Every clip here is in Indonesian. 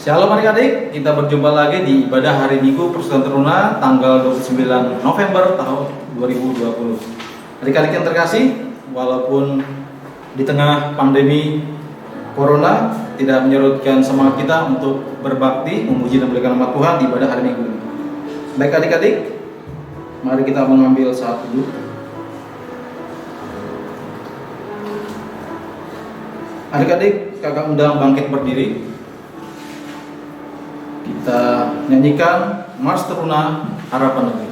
Shalom adik-adik, kita berjumpa lagi di ibadah hari Minggu Persekutuan Teruna tanggal 29 November tahun 2020. Adik-adik yang terkasih, walaupun di tengah pandemi Corona tidak menyurutkan semangat kita untuk berbakti, memuji dan memuliakan nama Tuhan di ibadah hari Minggu. Baik adik-adik, mari kita mengambil saat duduk. Adik-adik, kakak undang bangkit berdiri. Kita nyanyikan Mars Teruna Harapan Negeri.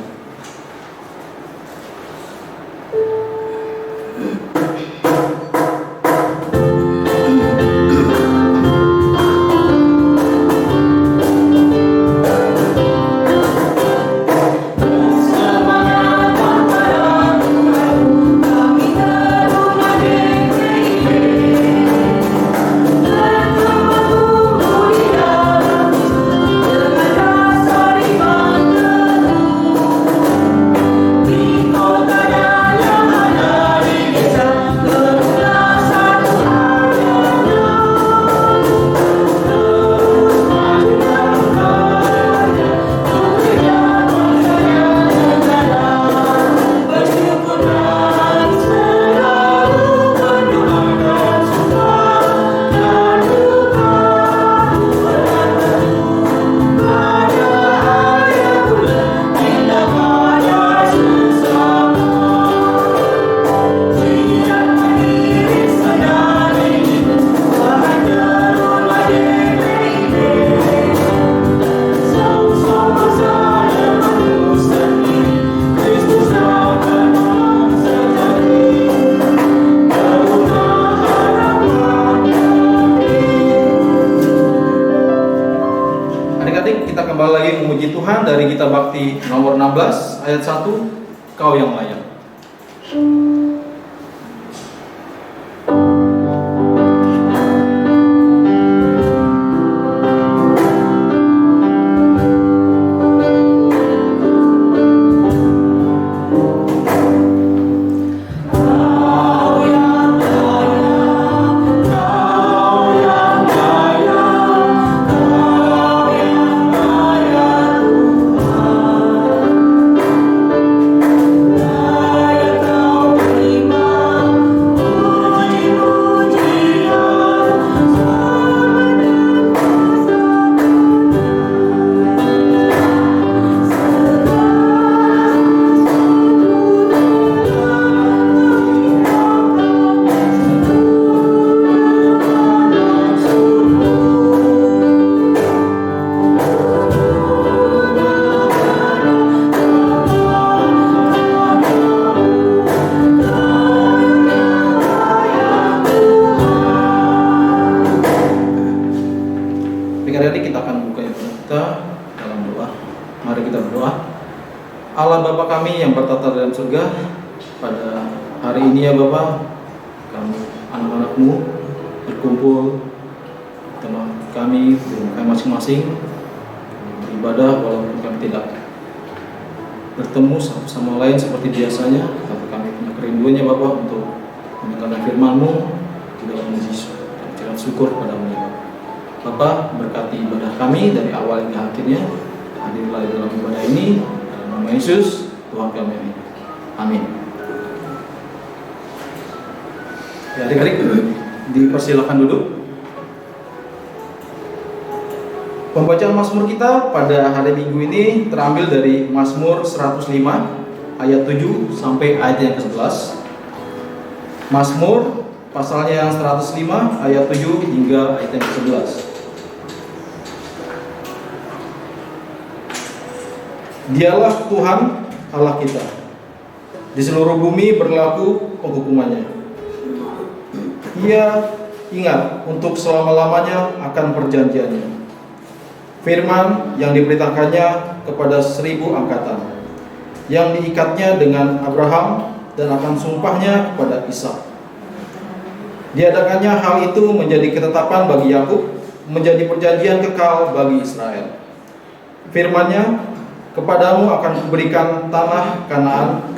Kita kembali lagi memuji Tuhan dari Gita Bakti nomor 16 ayat 1, Kau yang layak. Adik-adik, kita akan buka ibadah kita dalam doa. Mari kita berdoa. Allah Bapa kami yang bertata dalam surga, pada hari ini ya Bapa, kami anak-anak-Mu berkumpul teman kami di rumah kami masing-masing beribadah, walaupun kami tidak bertemu satu sama lain seperti biasanya, tapi kami punya kerinduannya Bapa untuk mendengarkan firman-Mu, tidak memuji dan syukur padamu ya Bapa. Bapak, berkati ibadah kami dari awal hingga akhirnya. Hadirlah di dalam ibadah ini, dalam nama Yesus Tuhan kami. Amin. Ya, adik-adik, dipersilakan duduk. Pembacaan Mazmur kita pada hari Minggu ini terambil dari Mazmur 105 ayat 7 sampai ayat yang ke-11. Mazmur pasalnya yang 105 ayat 7 hingga ayat yang ke-11. Dialah Tuhan Allah kita. Di seluruh bumi berlaku penghukumannya. Ia ingat untuk selama-lamanya akan perjanjiannya, firman yang diberitakannya kepada 1000 angkatan, yang diikatnya dengan Abraham dan akan sumpahnya kepada Ishak. Diadakannya hal itu menjadi ketetapan bagi Yakub, menjadi perjanjian kekal bagi Israel. Firman-Nya, kepadamu akan kuberikan tanah Kanaan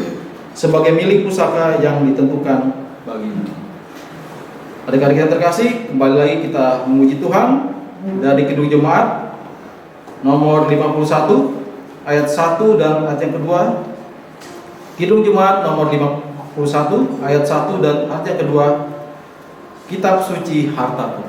sebagai milik pusaka yang ditentukan bagimu. Adik-adik yang terkasih, kembali lagi kita memuji Tuhan dari Kidung Jemaat nomor 51 ayat 1 dan ayat yang kedua. Kidung Jemaat nomor 51 ayat 1 dan ayat yang kedua. Kitab Suci Hartaku.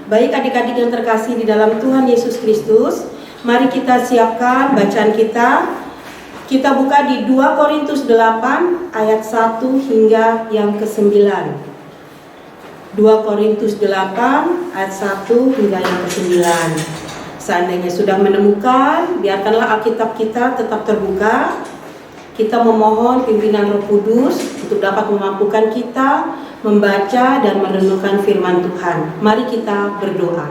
Baik adik-adik yang terkasih di dalam Tuhan Yesus Kristus, mari kita siapkan bacaan kita. Kita buka di 2 Korintus 8 ayat 1 hingga yang ke-9. 2 Korintus 8 ayat 1 hingga yang ke-9. Seandainya sudah menemukan, biarkanlah Alkitab kita tetap terbuka. Kita memohon pimpinan Roh Kudus untuk dapat memampukan kita membaca dan merenungkan firman Tuhan. Mari kita berdoa.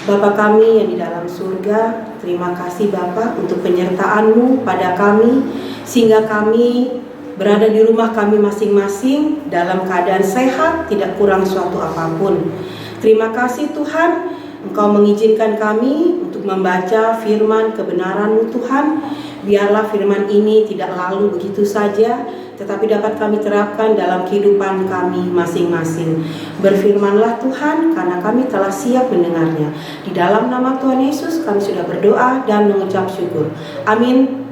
Bapa kami yang di dalam surga, terima kasih Bapa untuk penyertaan-Mu pada kami, sehingga kami berada di rumah kami masing-masing dalam keadaan sehat, tidak kurang suatu apapun. Terima kasih Tuhan, Engkau mengizinkan kami untuk membaca firman kebenaran-Mu Tuhan. Biarlah firman ini tidak lalu begitu saja, tetapi dapat kami terapkan dalam kehidupan kami masing-masing. Berfirmanlah Tuhan, karena kami telah siap mendengarnya. Di dalam nama Tuhan Yesus kami sudah berdoa dan mengucap syukur. Amin.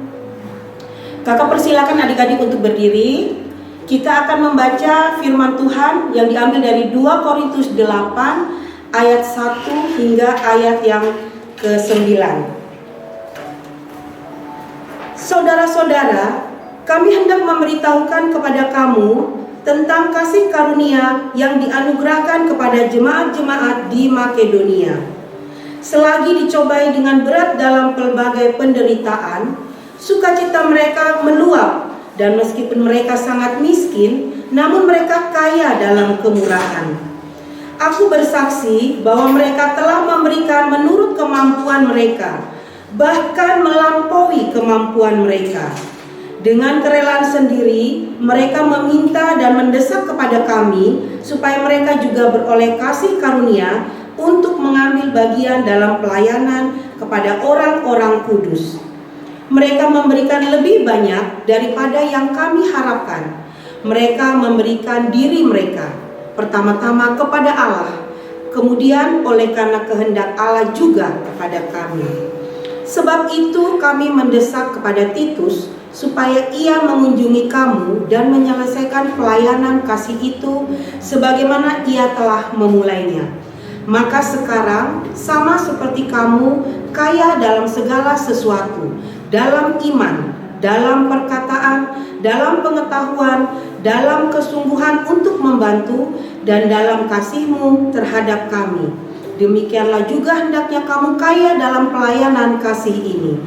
Kakak persilakan adik-adik untuk berdiri. Kita akan membaca firman Tuhan yang diambil dari 2 Korintus 8 ayat 1 hingga ayat yang ke-9. Saudara-saudara, kami hendak memberitahukan kepada kamu tentang kasih karunia yang dianugerahkan kepada jemaat-jemaat di Makedonia. Selagi dicobai dengan berat dalam pelbagai penderitaan, sukacita mereka meluap, dan meskipun mereka sangat miskin, namun mereka kaya dalam kemurahan. Aku bersaksi bahwa mereka telah memberikan menurut kemampuan mereka, bahkan melampaui kemampuan mereka. Dengan kerelaan sendiri, mereka meminta dan mendesak kepada kami supaya mereka juga beroleh kasih karunia untuk mengambil bagian dalam pelayanan kepada orang-orang kudus. Mereka memberikan lebih banyak daripada yang kami harapkan. Mereka memberikan diri mereka, pertama-tama kepada Allah, kemudian oleh karena kehendak Allah juga kepada kami. Sebab itu kami mendesak kepada Titus supaya ia mengunjungi kamu dan menyelesaikan pelayanan kasih itu sebagaimana ia telah memulainya. Maka sekarang sama seperti kamu kaya dalam segala sesuatu, dalam iman, dalam perkataan, dalam pengetahuan, dalam kesungguhan untuk membantu, dan dalam kasih-Mu terhadap kami. Demikianlah juga hendaknya kamu kaya dalam pelayanan kasih ini.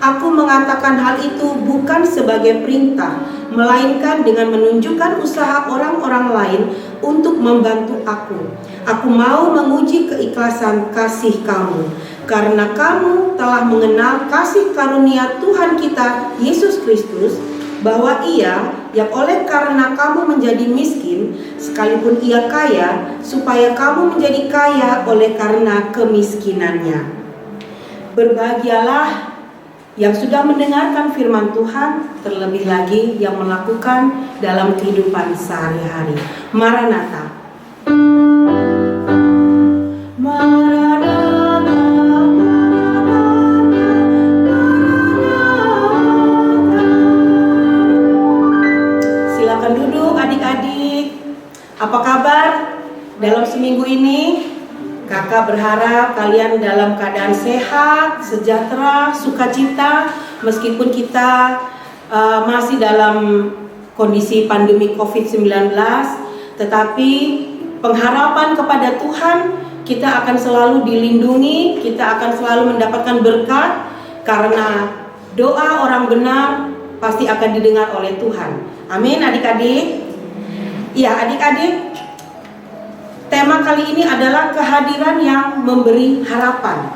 Aku mengatakan hal itu bukan sebagai perintah, melainkan dengan menunjukkan usaha orang-orang lain untuk membantu aku. Aku mau menguji keikhlasan kasih kamu, karena kamu telah mengenal kasih karunia Tuhan kita Yesus Kristus, bahwa Ia yang oleh karena kamu menjadi miskin, sekalipun Ia kaya, supaya kamu menjadi kaya oleh karena kemiskinannya. Berbahagialah yang sudah mendengarkan firman Tuhan, terlebih lagi yang melakukan dalam kehidupan sehari-hari. Maranatha. Apa kabar dalam seminggu ini? Kakak berharap kalian dalam keadaan sehat, sejahtera, sukacita, meskipun kita masih dalam kondisi pandemi COVID-19, tetapi pengharapan kepada Tuhan, kita akan selalu dilindungi, kita akan selalu mendapatkan berkat, karena doa orang benar pasti akan didengar oleh Tuhan. Amin adik-adik. Ya adik-adik, tema kali ini adalah kehadiran yang memberi harapan.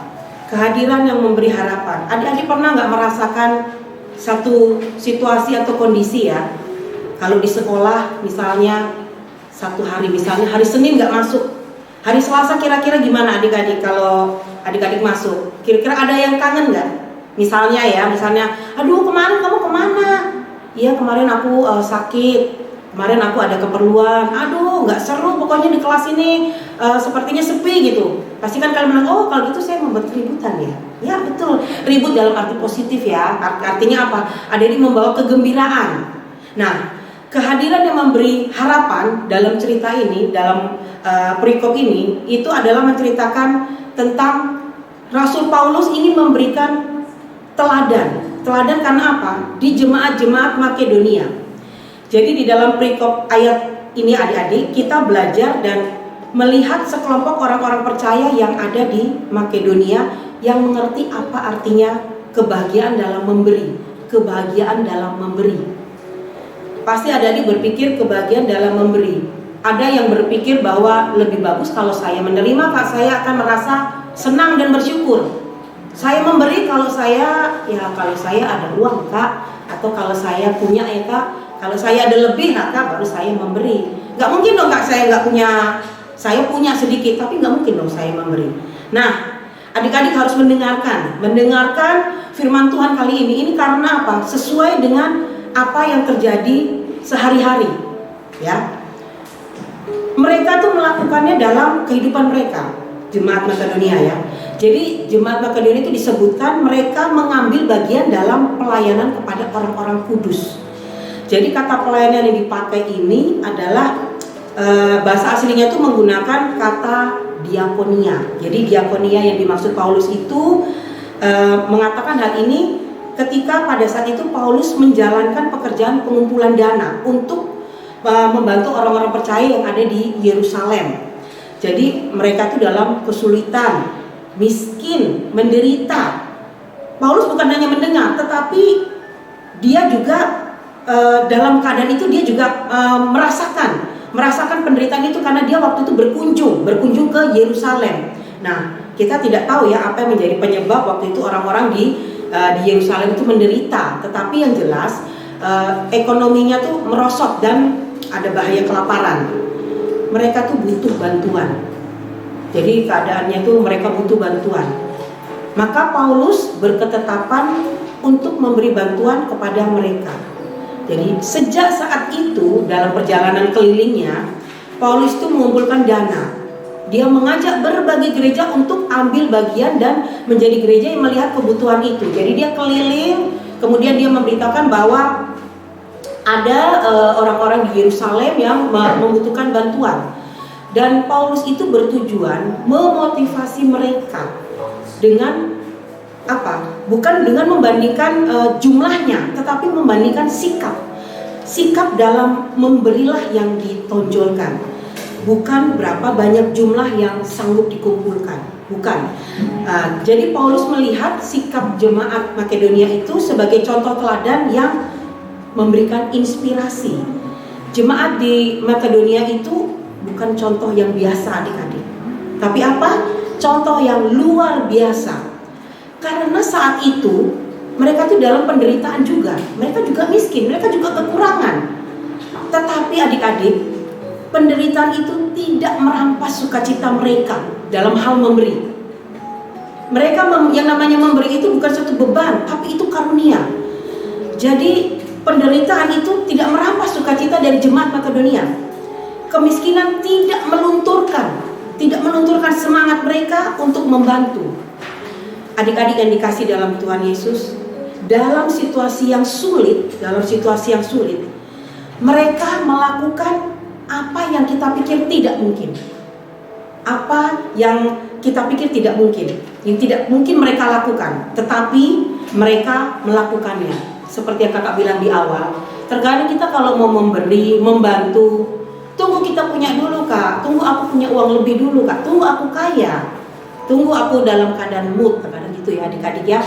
Kehadiran yang memberi harapan. Adik-adik pernah nggak merasakan satu situasi atau kondisi ya? Kalau di sekolah misalnya satu hari, misalnya hari Senin nggak masuk, hari Selasa kira-kira gimana adik-adik kalau adik-adik masuk? Kira-kira ada yang kangen nggak? Misalnya, aduh kemarin kamu kemana? Iya kemarin aku sakit. Kemarin aku ada keperluan, aduh nggak seru pokoknya di kelas ini, sepertinya sepi gitu. Pasti kan kalian bilang, oh kalau gitu saya membuat keributan ya. Ya betul, ribut dalam arti positif ya. Artinya apa? Ada yang membawa kegembiraan. Nah, kehadiran yang memberi harapan dalam cerita ini, dalam perikop ini, itu adalah menceritakan tentang Rasul Paulus ingin memberikan teladan. Teladan karena apa? Di jemaat-jemaat Makedonia. Jadi di dalam perikop ayat ini adik-adik, kita belajar dan melihat sekelompok orang-orang percaya yang ada di Makedonia yang mengerti apa artinya kebahagiaan dalam memberi. Kebahagiaan dalam memberi. Pasti adik-adik berpikir kebahagiaan dalam memberi. Ada yang berpikir bahwa lebih bagus kalau saya menerima, Kak, saya akan merasa senang dan bersyukur. Saya memberi kalau saya ada uang, Kak, atau kalau saya punya ya, Kak. Kalau saya ada lebih, Kak, baru saya memberi. Gak mungkin dong, Kak, saya punya sedikit, tapi gak mungkin dong saya memberi. Nah, adik-adik harus mendengarkan firman Tuhan kali ini. Ini karena apa? Sesuai dengan apa yang terjadi sehari-hari, ya. Mereka tuh melakukannya dalam kehidupan mereka, jemaat Makedonia ya. Jadi jemaat Makedonia itu disebutkan mereka mengambil bagian dalam pelayanan kepada orang-orang kudus. Jadi kata pelayanan yang dipakai ini adalah bahasa aslinya itu menggunakan kata diakonia. Jadi diakonia yang dimaksud Paulus itu mengatakan hal ini ketika pada saat itu Paulus menjalankan pekerjaan pengumpulan dana untuk membantu orang-orang percaya yang ada di Yerusalem. Jadi mereka itu dalam kesulitan, miskin, menderita. Paulus bukan hanya mendengar, tetapi dia juga dalam keadaan itu dia juga merasakan penderitaan itu karena dia waktu itu berkunjung ke Yerusalem. Nah, kita tidak tahu ya apa yang menjadi penyebab waktu itu orang-orang di Yerusalem itu menderita. Tetapi yang jelas ekonominya tuh merosot dan ada bahaya kelaparan. Mereka tuh butuh bantuan. Jadi keadaannya tuh mereka butuh bantuan. Maka Paulus berketetapan untuk memberi bantuan kepada mereka. Jadi sejak saat itu dalam perjalanan kelilingnya, Paulus itu mengumpulkan dana. Dia mengajak berbagai gereja untuk ambil bagian dan menjadi gereja yang melihat kebutuhan itu. Jadi dia keliling, kemudian dia memberitakan bahwa ada orang-orang di Yerusalem yang membutuhkan bantuan. Dan Paulus itu bertujuan memotivasi mereka dengan apa? Bukan dengan membandingkan jumlahnya, tetapi membandingkan sikap. Sikap dalam memberilah yang ditonjolkan, bukan berapa banyak jumlah yang sanggup dikumpulkan, bukan. Jadi Paulus melihat sikap jemaat Makedonia itu sebagai contoh teladan yang memberikan inspirasi. Jemaat di Makedonia itu bukan contoh yang biasa adik-adik, tapi apa? Contoh yang luar biasa. Karena saat itu mereka tuh dalam penderitaan juga, mereka juga miskin, mereka juga kekurangan. Tetapi adik-adik, penderitaan itu tidak merampas sukacita mereka dalam hal memberi. Mereka yang namanya memberi itu bukan suatu beban, tapi itu karunia. Jadi penderitaan itu tidak merampas sukacita dari jemaat Makedonia. Kemiskinan tidak melunturkan semangat mereka untuk membantu. Adik-adik yang dikasih dalam Tuhan Yesus, dalam situasi yang sulit, mereka melakukan apa yang kita pikir tidak mungkin. Apa yang kita pikir tidak mungkin, yang tidak mungkin mereka lakukan, tetapi mereka melakukannya. Seperti yang kakak bilang di awal, terkadang kita kalau mau memberi, membantu, tunggu kita punya dulu kak, tunggu aku punya uang lebih dulu kak, tunggu aku kaya, tunggu aku dalam keadaan mood, terkadang gitu ya adik-adik ya.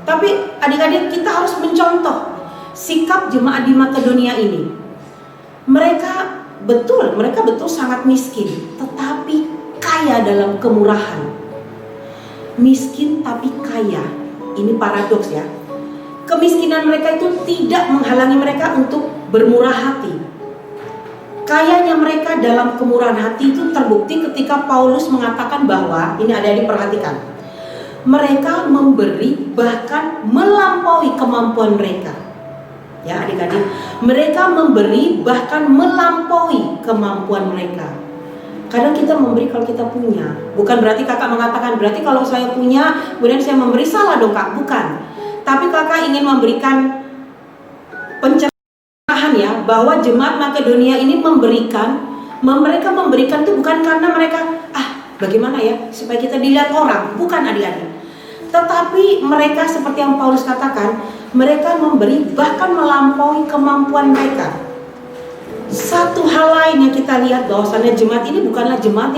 Tapi adik-adik kita harus mencontoh sikap jemaat di Makedonia ini. Mereka betul sangat miskin, tetapi kaya dalam kemurahan. Miskin tapi kaya. Ini paradoks ya. Kemiskinan mereka itu tidak menghalangi mereka untuk bermurah hati. Kayanya mereka dalam kemurahan hati itu terbukti ketika Paulus mengatakan bahwa, ini ada diperhatikan, mereka memberi bahkan melampaui kemampuan mereka. Ya adik-adik, mereka memberi bahkan melampaui kemampuan mereka. Kadang kita memberi kalau kita punya. Bukan berarti kakak mengatakan berarti kalau saya punya kemudian saya memberi, salah dong kak. Bukan. Tapi kakak ingin memberikan pencerahan ya, bahwa jemaat Makedonia ini mereka memberikan itu bukan karena mereka bagaimana ya supaya kita dilihat orang. Bukan adik-adik. Tetapi mereka seperti yang Paulus katakan, mereka memberi bahkan melampaui kemampuan mereka. Satu hal lain yang kita lihat bahwasannya jemaat ini bukanlah jemaat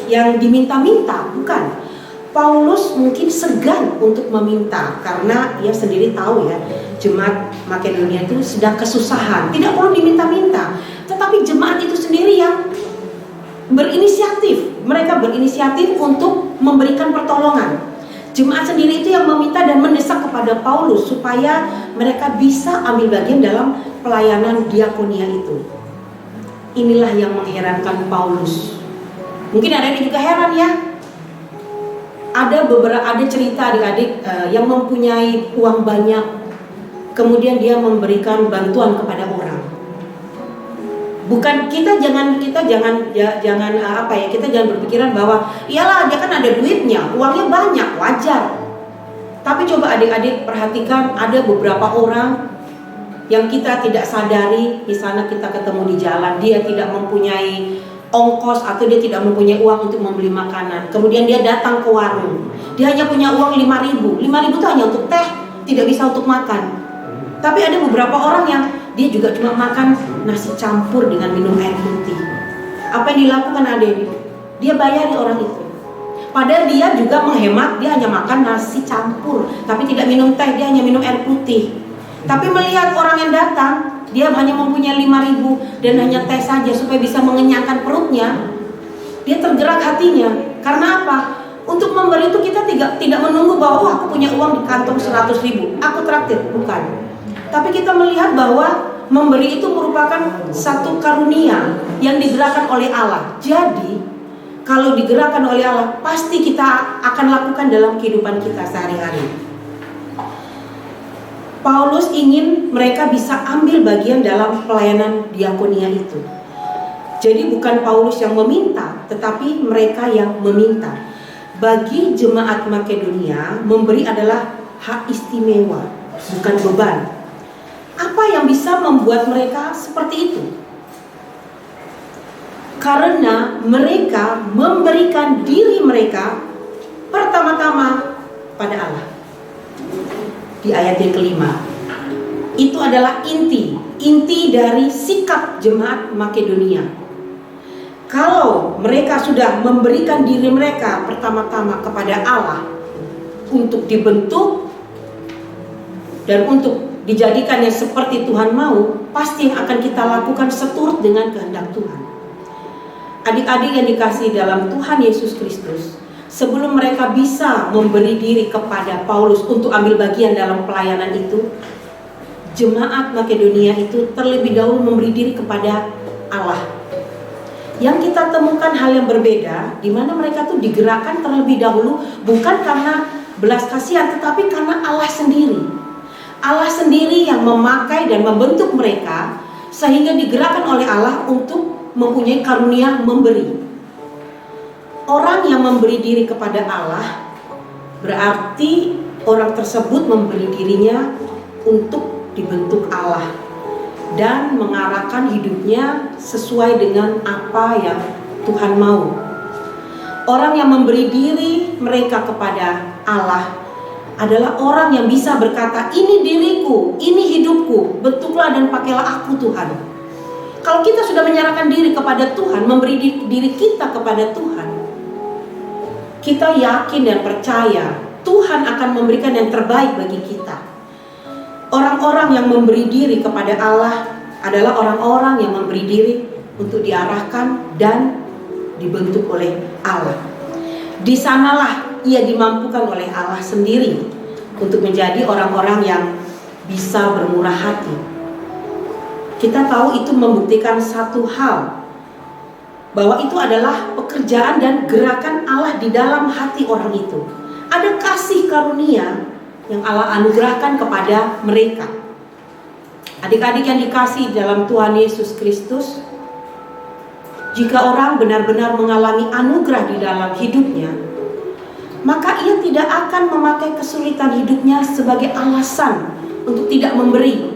yang diminta-minta, bukan. Paulus mungkin segan untuk meminta karena ia sendiri tahu ya, jemaat Makedonia itu sedang kesusahan, tidak perlu diminta-minta. Tetapi jemaat itu sendiri yang berinisiatif, mereka berinisiatif untuk memberikan pertolongan. Jemaat sendiri itu yang meminta dan mendesak kepada Paulus supaya mereka bisa ambil bagian dalam pelayanan diakonia itu. Inilah yang mengherankan Paulus. Mungkin ada yang juga heran ya. Ada cerita adik-adik yang mempunyai uang banyak, kemudian dia memberikan bantuan kepada orang. Bukan kita jangan berpikiran bahwa iyalah dia kan ada duitnya, uangnya banyak, wajar. Tapi coba adik-adik perhatikan, ada beberapa orang yang kita tidak sadari, misalnya kita ketemu di jalan, dia tidak mempunyai ongkos atau dia tidak mempunyai uang untuk membeli makanan. Kemudian dia datang ke warung, dia hanya punya uang 5.000 itu hanya untuk teh, tidak bisa untuk makan. Tapi ada beberapa orang yang dia juga cuma makan nasi campur dengan minum air putih. Apa yang dilakukan adik? Dia bayari orang itu. Padahal dia juga menghemat, dia hanya makan nasi campur, tapi tidak minum teh, dia hanya minum air putih. Tapi melihat orang yang datang, dia hanya mempunyai 5.000 dan hanya teh saja supaya bisa mengenyangkan perutnya, dia tergerak hatinya. Karena apa? Untuk memberi itu kita tidak menunggu bahwa aku punya uang di kantong 100.000, aku traktir, bukan. Tapi kita melihat bahwa memberi itu merupakan satu karunia yang digerakkan oleh Allah. Jadi kalau digerakkan oleh Allah, pasti kita akan lakukan dalam kehidupan kita sehari-hari. Paulus ingin mereka bisa ambil bagian dalam pelayanan diakonia itu. Jadi bukan Paulus yang meminta, tetapi mereka yang meminta. Bagi jemaat Makedonia, memberi adalah hak istimewa, bukan beban. Apa yang bisa membuat mereka seperti itu? Karena mereka memberikan diri mereka pertama-tama pada Allah. Di ayat yang kelima, itu adalah inti dari sikap jemaat Makedonia. Kalau mereka sudah memberikan diri mereka pertama-tama kepada Allah untuk dibentuk dan untuk dijadikannya seperti Tuhan mau, pasti yang akan kita lakukan seturut dengan kehendak Tuhan. Adik-adik yang dikasihi dalam Tuhan Yesus Kristus, sebelum mereka bisa memberi diri kepada Paulus untuk ambil bagian dalam pelayanan itu, jemaat Makedonia itu terlebih dahulu memberi diri kepada Allah. Yang kita temukan hal yang berbeda, di mana mereka tuh digerakkan terlebih dahulu bukan karena belas kasihan, tetapi karena Allah sendiri. Allah sendiri yang memakai dan membentuk mereka sehingga digerakkan oleh Allah untuk mempunyai karunia memberi. Orang yang memberi diri kepada Allah berarti orang tersebut memberi dirinya untuk dibentuk Allah. dan mengarahkan hidupnya sesuai dengan apa yang Tuhan mau. Orang yang memberi diri mereka kepada Allah adalah orang yang bisa berkata, ini diriku, ini hidupku, bentuklah dan pakailah aku Tuhan. Kalau kita sudah menyerahkan diri kepada Tuhan, memberi diri kita kepada Tuhan, kita yakin dan percaya Tuhan akan memberikan yang terbaik bagi kita. Orang-orang yang memberi diri kepada Allah adalah orang-orang yang memberi diri untuk diarahkan dan dibentuk oleh Allah. Di sanalah ia dimampukan oleh Allah sendiri untuk menjadi orang-orang yang bisa bermurah hati. Kita tahu itu membuktikan satu hal, bahwa itu adalah pekerjaan dan gerakan Allah di dalam hati orang itu. Ada kasih karunia yang Allah anugerahkan kepada mereka. Adik-adik yang dikasihi dalam Tuhan Yesus Kristus, jika orang benar-benar mengalami anugerah di dalam hidupnya, maka ia tidak akan memakai kesulitan hidupnya sebagai alasan untuk tidak memberi.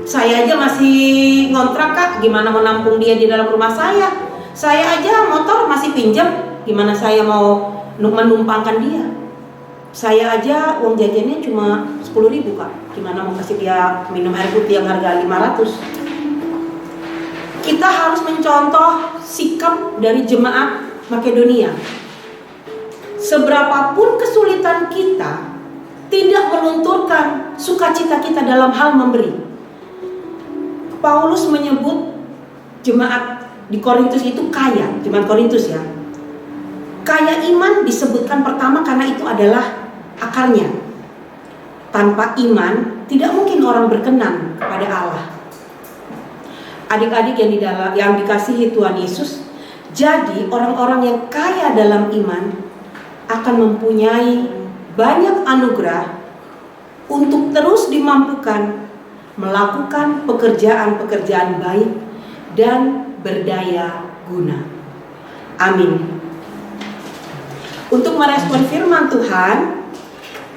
Saya aja masih ngontrak, Kak, gimana mau nampung dia di dalam rumah saya? Saya aja motor masih pinjam, gimana saya mau menumpangkan dia? Saya aja uang jajannya cuma 10.000, Kak, gimana mau kasih dia minum air putih yang harga 500? Kita harus mencontoh sikap dari jemaat Makedonia. Seberapapun kesulitan kita, tidak melunturkan sukacita kita dalam hal memberi. Paulus menyebut jemaat di Korintus itu kaya, jemaat Korintus ya. Kaya iman disebutkan pertama karena itu adalah akarnya. Tanpa iman tidak mungkin orang berkenan kepada Allah. Adik-adik yang dikasihi Tuhan Yesus, jadi orang-orang yang kaya dalam iman akan mempunyai banyak anugerah untuk terus dimampukan melakukan pekerjaan-pekerjaan baik dan berdaya guna. Amin. Untuk merespon firman Tuhan,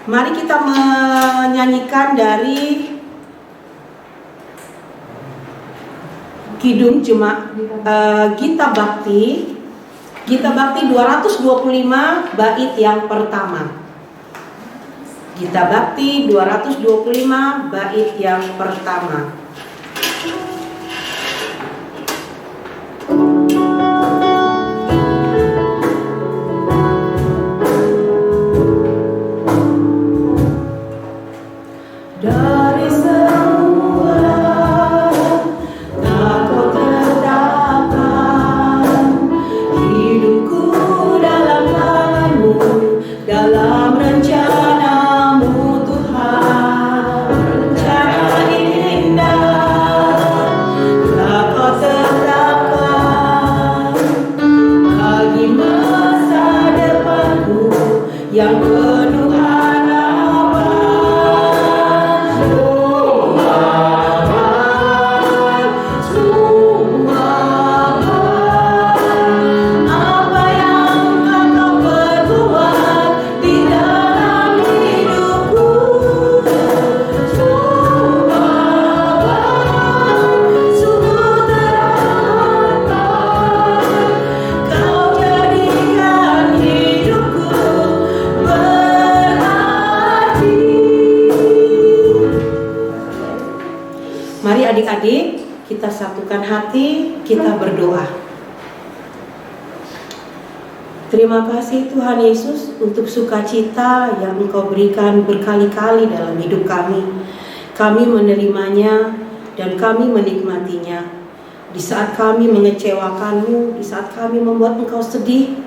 mari kita menyanyikan dari Kidung Gita Bakti 225 bait yang pertama. Gita Bakti 225 bait yang pertama. Dari semua tak kau tetapkan hidupku dalam tangan-Mu, dalam rencana-Mu Tuhan. Rencana indah tak kau tetapkan bagi masa depanku yang penuh harapan. Mari adik-adik, kita satukan hati, kita berdoa. Terima kasih Tuhan Yesus untuk sukacita yang Engkau berikan berkali-kali dalam hidup kami. Kami menerimanya dan kami menikmatinya. Di saat kami mengecewakan-Mu, di saat kami membuat Engkau sedih,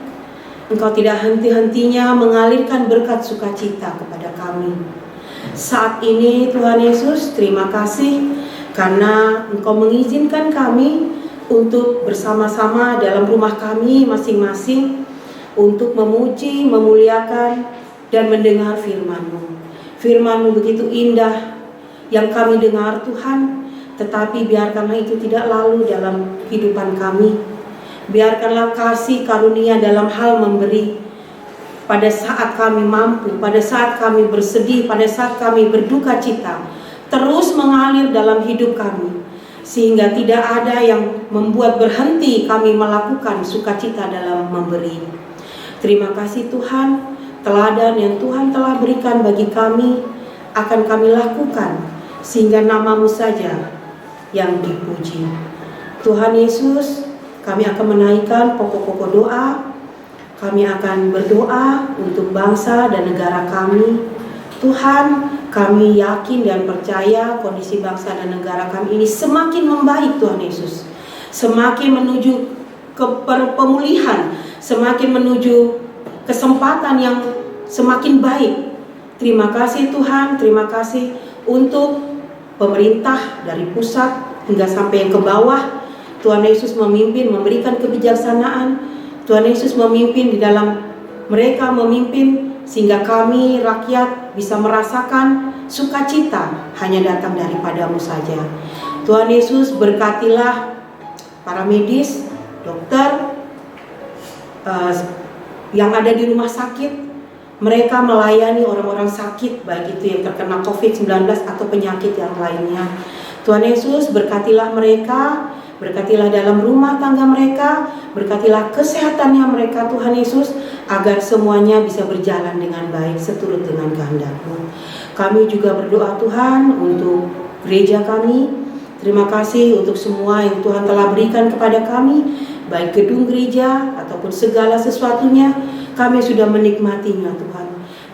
Engkau tidak henti-hentinya mengalirkan berkat sukacita kepada kami. Saat ini Tuhan Yesus, terima kasih karena Engkau mengizinkan kami untuk bersama-sama dalam rumah kami masing-masing untuk memuji, memuliakan, dan mendengar firman-Mu. Firman-Mu begitu indah yang kami dengar Tuhan, tetapi biarkanlah itu tidak lalu dalam kehidupan kami. Biarkanlah kasih karunia dalam hal memberi pada saat kami mampu, pada saat kami bersedih, pada saat kami berduka cita. terus mengalir dalam hidup kami, sehingga tidak ada yang membuat berhenti kami melakukan sukacita dalam memberi. Terima kasih Tuhan, teladan yang Tuhan telah berikan bagi kami akan kami lakukan, sehingga nama-Mu saja yang dipuji. Tuhan Yesus, kami akan menaikkan pokok-pokok doa. Kami akan berdoa untuk bangsa dan negara kami. Tuhan, kami yakin dan percaya kondisi bangsa dan negara kami ini semakin membaik Tuhan Yesus. Semakin menuju ke pemulihan, semakin menuju kesempatan yang semakin baik. Terima kasih Tuhan, terima kasih untuk pemerintah dari pusat hingga sampai yang ke bawah. Tuhan Yesus memimpin, memberikan kebijaksanaan. Tuhan Yesus memimpin di dalam mereka memimpin, sehingga kami rakyat bisa merasakan sukacita hanya datang daripada-Mu saja. Tuhan Yesus, berkatilah para medis, dokter yang ada di rumah sakit. Mereka melayani orang-orang sakit, baik itu yang terkena COVID-19 atau penyakit yang lainnya. Tuhan Yesus, berkatilah mereka, berkatilah dalam rumah tangga mereka, berkatilah kesehatannya mereka Tuhan Yesus, agar semuanya bisa berjalan dengan baik seturut dengan kehendak-Mu. Kami juga berdoa Tuhan untuk gereja kami. Terima kasih untuk semua yang Tuhan telah berikan kepada kami, baik gedung gereja ataupun segala sesuatunya. Kami sudah menikmatinya Tuhan,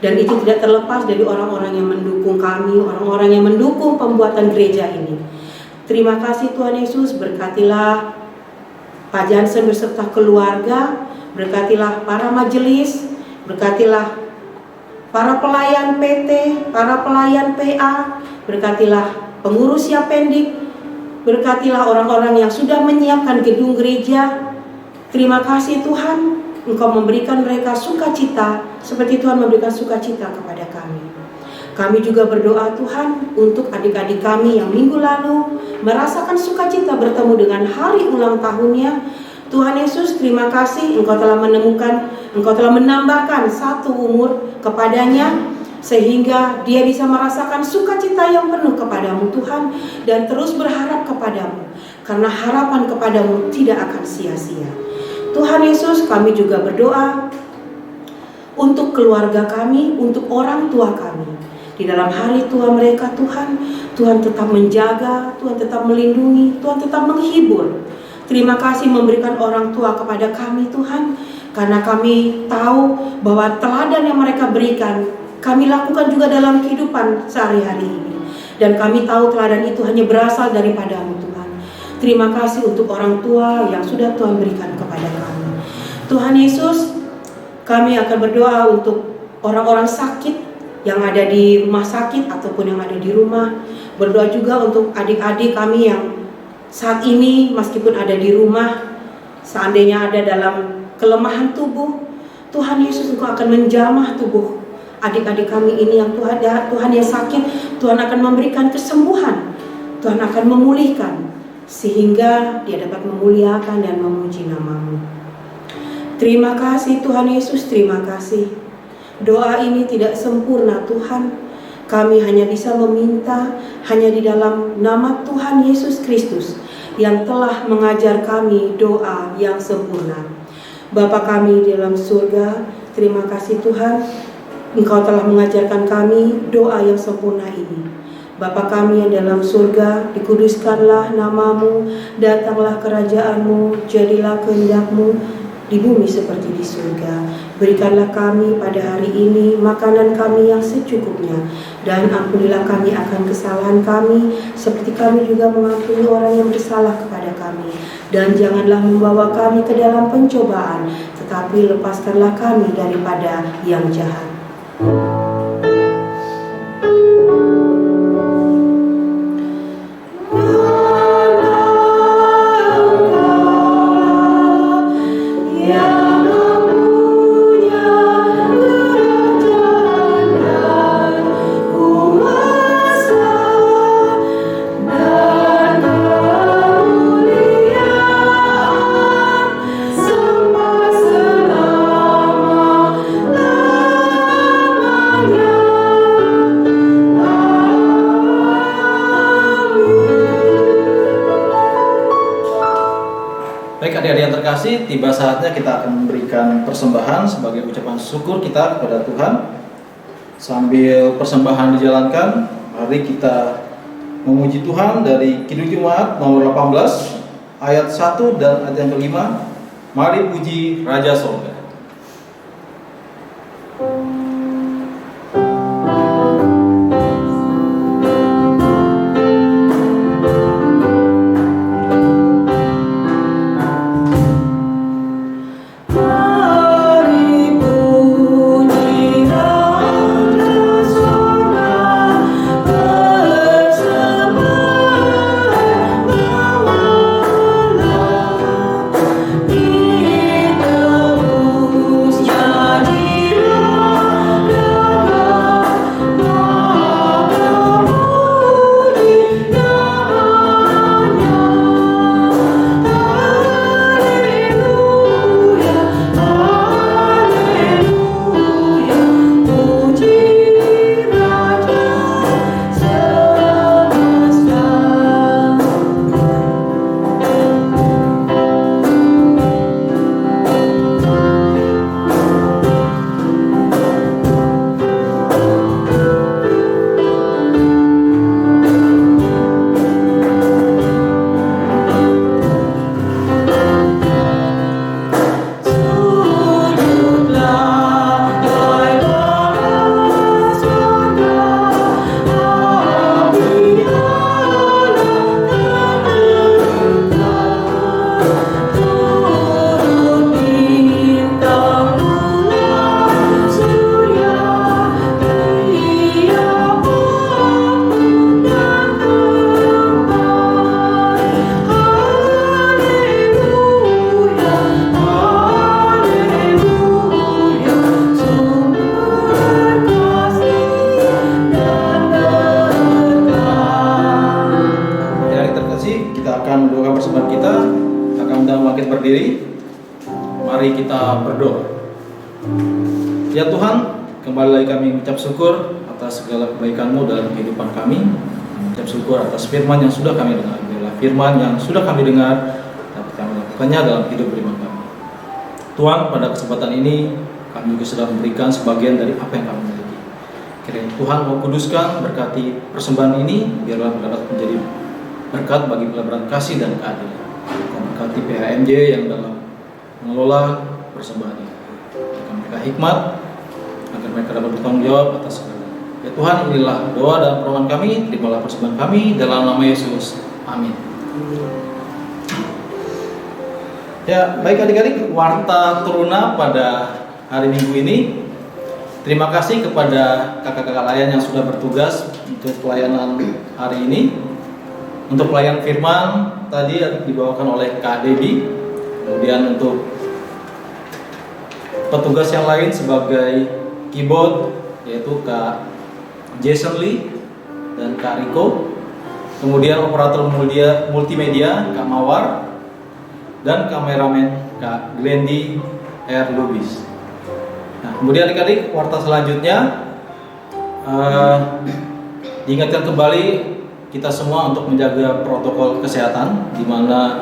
dan itu tidak terlepas dari orang-orang yang mendukung kami, orang-orang yang mendukung pembuatan gereja ini. Terima kasih Tuhan Yesus, berkatilah Pak Jansen beserta keluarga, berkatilah para majelis, berkatilah para pelayan PT, para pelayan PA, berkatilah pengurus Yapendik, berkatilah orang-orang yang sudah menyiapkan gedung gereja. Terima kasih Tuhan, Engkau memberikan mereka sukacita seperti Tuhan memberikan sukacita kepada kami. Kami juga berdoa Tuhan untuk adik-adik kami yang minggu lalu merasakan sukacita bertemu dengan hari ulang tahunnya. Tuhan Yesus, terima kasih Engkau telah menemukan, Engkau telah menambahkan 1 umur kepadanya, sehingga dia bisa merasakan sukacita yang penuh kepadamu Tuhan, dan terus berharap kepadamu, karena harapan kepadamu tidak akan sia-sia. Tuhan Yesus, kami juga berdoa untuk keluarga kami, untuk orang tua kami. Di dalam hari tua mereka Tuhan, Tuhan tetap menjaga, Tuhan tetap melindungi, Tuhan tetap menghibur. Terima kasih memberikan orang tua kepada kami Tuhan, karena kami tahu bahwa teladan yang mereka berikan kami lakukan juga dalam kehidupan sehari-hari ini. Dan kami tahu teladan itu hanya berasal daripada-Mu Tuhan. Terima kasih untuk orang tua yang sudah Tuhan berikan kepada kami. Tuhan Yesus, kami akan berdoa untuk orang-orang sakit yang ada di rumah sakit ataupun yang ada di rumah. Berdoa juga untuk adik-adik kami yang saat ini meskipun ada di rumah, seandainya ada dalam kelemahan tubuh, Tuhan Yesus Engkau akan menjamah tubuh adik-adik kami ini yang Tuhan yang sakit. Tuhan akan memberikan kesembuhan, Tuhan akan memulihkan, sehingga dia dapat memuliakan dan memuji nama-Mu. Terima kasih Tuhan Yesus, terima kasih. Doa ini tidak sempurna Tuhan, kami hanya bisa meminta hanya di dalam nama Tuhan Yesus Kristus yang telah mengajar kami doa yang sempurna. Bapa kami di dalam surga, terima kasih Tuhan, Engkau telah mengajarkan kami doa yang sempurna ini. Bapa kami yang dalam surga, dikuduskanlah nama-Mu, datanglah kerajaan-Mu, jadilah kehendak-Mu di bumi seperti di surga. Berikanlah kami pada hari ini makanan kami yang secukupnya, dan ampunilah kami akan kesalahan kami, seperti kami juga mengampuni orang yang bersalah kepada kami. Dan janganlah membawa kami ke dalam pencobaan, tetapi lepaskanlah kami daripada yang jahat. terkasih, tiba saatnya kita akan memberikan persembahan sebagai ucapan syukur kita kepada Tuhan. Sambil persembahan dijalankan, mari kita memuji Tuhan dari Kidung Jemaat nomor 18 ayat 1 dan ayat yang kelima. Mari puji Raja Sorga. Berdiri, mari kita berdoa. Ya Tuhan, kembali lagi kami mengucap syukur atas segala kebaikan-Mu dalam kehidupan kami. Mengucap syukur atas firman yang sudah kami dengar. Biarlah firman yang sudah kami dengar dapat kami lakukannya dalam hidup beriman kami. Tuhan, pada kesempatan ini kami juga sudah memberikan sebagian dari apa yang kami miliki. Kiranya Tuhan mau kuduskan, berkati persembahan ini, biarlah dapat menjadi berkat bagi pelaburan kasih dan keadilan. Berkati PHMJ yang dalam mengelola persembahan ini. Agar mereka hikmat, agar mereka dapat bertanggung jawab atas segalanya. Ya Tuhan, inilah doa dan permohonan kami, terimalah persembahan kami dalam nama Yesus. Amin. Ya, baik adik-adik, warta Teruna pada hari Minggu ini. Terima kasih kepada kakak-kakak layan yang sudah bertugas untuk pelayanan hari ini. Untuk pelayan firman tadi dibawakan oleh Kak Debbie. Kemudian untuk petugas yang lain sebagai keyboard yaitu Kak Jason Lee dan Kak Riko. Kemudian operator multimedia Kak Mawar dan kameramen Kak Glendy R. Lubis. Nah, kemudian adik-adik, warta selanjutnya diingatkan kembali kita semua untuk menjaga protokol kesehatan, di mana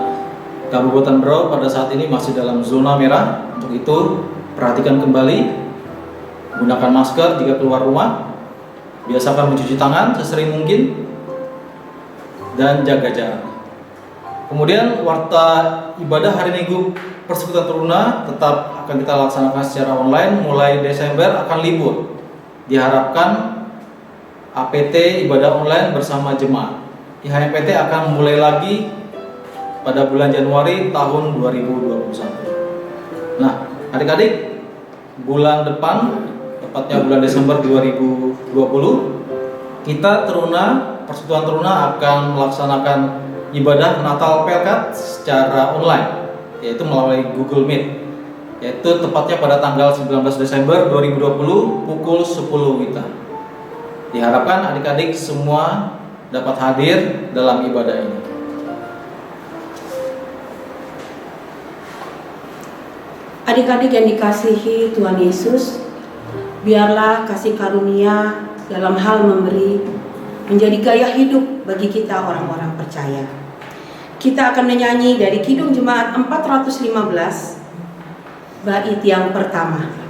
Kabupaten Berau pada saat ini masih dalam zona merah. Untuk itu perhatikan kembali, gunakan masker jika keluar rumah, biasakan mencuci tangan sesering mungkin, dan jaga jarak. Kemudian warta ibadah hari Minggu Persekutuan Teruna tetap akan kita laksanakan secara online. Mulai Desember akan libur. Diharapkan APT ibadah online bersama jemaat. IHMPT akan mulai lagi pada bulan Januari tahun 2021. Nah, adik-adik, bulan depan, tepatnya bulan Desember 2020, kita Persekutuan Teruna akan melaksanakan ibadah Natal Pelkat secara online, yaitu melalui Google Meet, yaitu tepatnya pada tanggal 19 Desember 2020 pukul 10 WITA. Diharapkan adik-adik semua dapat hadir dalam ibadah ini. Adik-adik yang dikasihi Tuhan Yesus, biarlah kasih karunia dalam hal memberi menjadi gaya hidup bagi kita orang-orang percaya. Kita akan menyanyi dari Kidung Jemaat 415, bait yang pertama.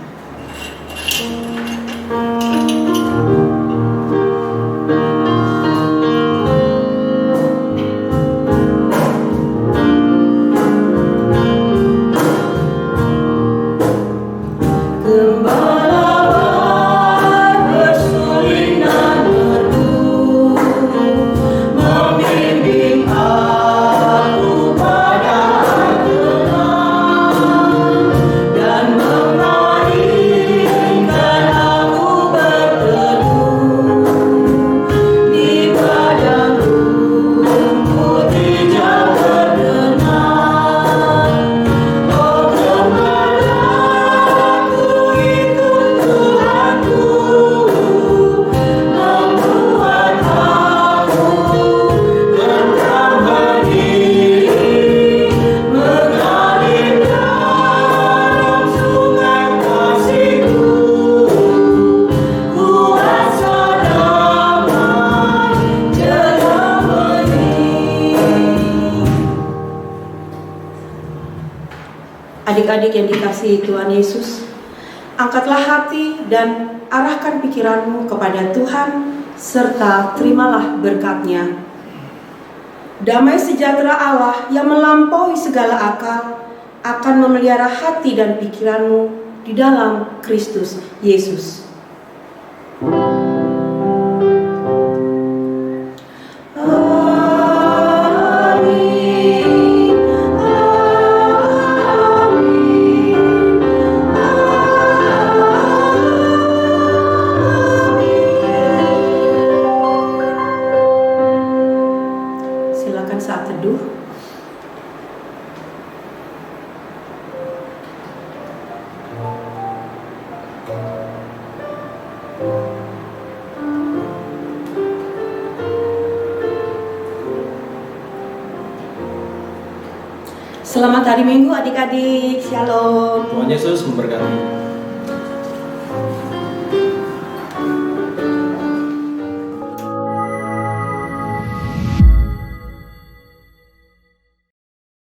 Adik-adik yang dikasihi Tuhan Yesus, angkatlah hati dan arahkan pikiranmu kepada Tuhan, serta terimalah berkat-Nya. Damai sejahtera Allah yang melampaui segala akal akan memelihara hati dan pikiranmu di dalam Kristus Yesus. Saat teduh, selamat hari Minggu adik-adik, shalom. Tuhan Yesus memberkati.